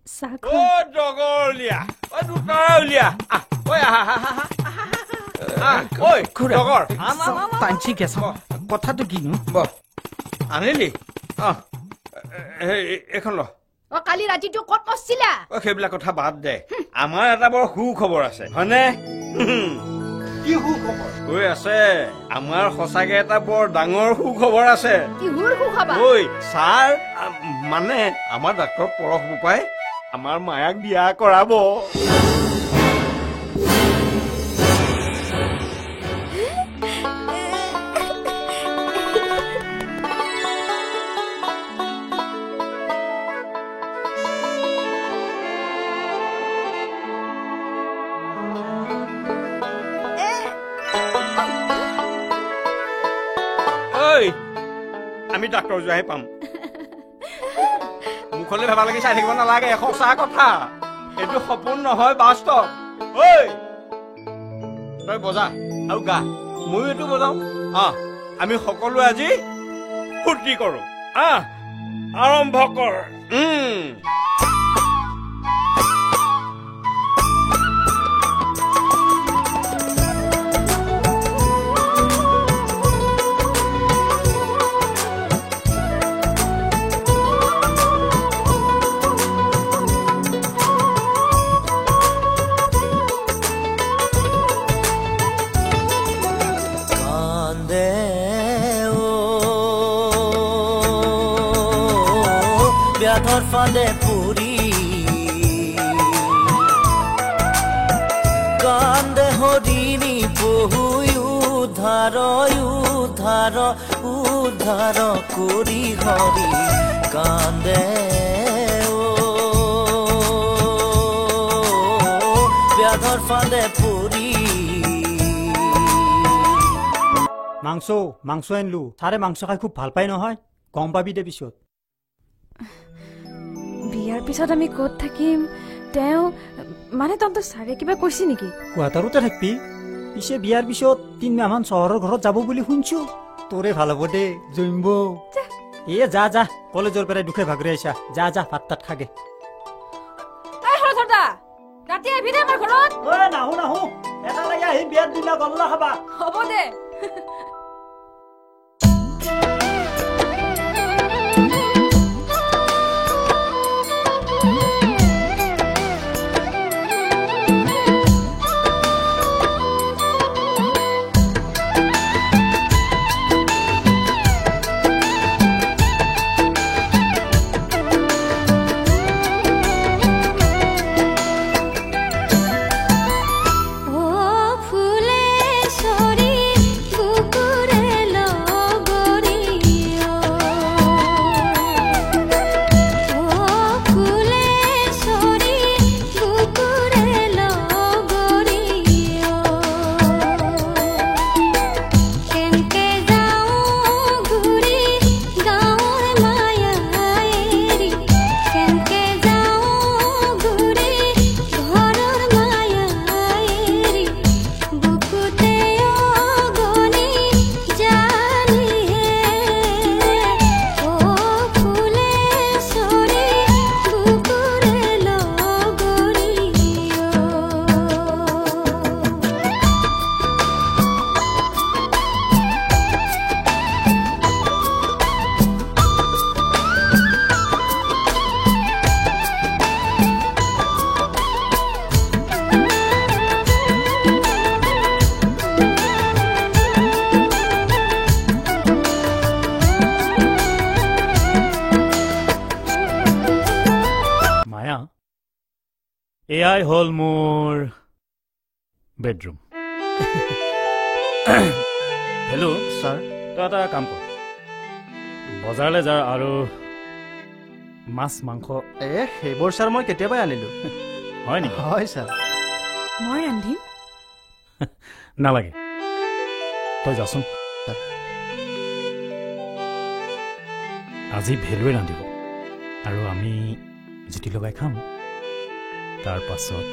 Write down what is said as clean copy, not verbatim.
ও ডগৰলিয়া ও দুটাৰলিয়া ঐ ঐ ডগৰ টাইমছি গেছ কথাটো কিনো আনিলি এখন ল কালি ৰাতিটো ক'ত পছিলা সেইবিলাক কথা বাদ দে আমাৰ এটা বৰ সুখবৰ আছে হয়নে কি সুখবৰ ঐ আছে আমাৰ সঁচাকে এটা বৰ ডাঙৰ সুখবৰ আছে কিহৰ সুখবৰ ঐ ছাৰ মানে আমাৰ ডাক্তৰ পৰশ বোপাই আমাৰ মায়াক বিয়া কৰাব আমি ডাক্তৰ যোৱাহে পাম মুখলৈ ভেবা লাগি চাই থাকিব নালাগে সঁচা কথা এইটো সপোন নহয় বাস্তৱ ঐ তই বজা আৰু গা ময়ো এইটো বজাও আমি সকলোৱে আজি ফূৰ্তি কৰো আৰম্ভ কৰ ফাঁদে পুৰি কান্দে হৰিণী বহু উদ্ধাৰ উদ্ধাৰ উদ্ধাৰ কৰি হৰি কান্দে ব্যাধৰ ফাঁদে পুৰি মাংস আনিলো ছাৰে মাংস খাই খুব ভাল পাই নহয় গম পাবি দে পিছত বিয়াৰ পিছত আমি ক'ত থাকিম তেওঁ মানে তহঁতৰ ছাৰে কিবা কৈছে নেকি কোৱাটাৰতে থাকবি পিছে বিয়াৰ পিছত 3 মাহমান চহৰৰ ঘৰত যাব বুলি শুনছো তোৰে ভাল হ'ব দে জৈম্ব যা যা কলেজৰ পৰা দুখে ভাগৰে আইছা যা যা ভাত তাত খাগে ৰাতি আহিবি আমাৰ ঘৰত নাহো এটা লাগে আহি বিয়াৰ দিনা গল্লা খাবা হ'ব দে এয়াই হল মোৰ বেডৰুম হেল্ল' ছাৰ তই এটা কাম কৰ বজাৰলৈ যা আৰু মাছ মাংস সেইবোৰ ছাৰ মই কেতিয়াবাই আনিলো হয় নেকি হয় ছাৰ মই ৰান্ধিম নালাগে তই যাচোন আজি ভেলুৱে ৰান্ধিব আৰু আমি জুতি লগাই খাম তাৰ পাছত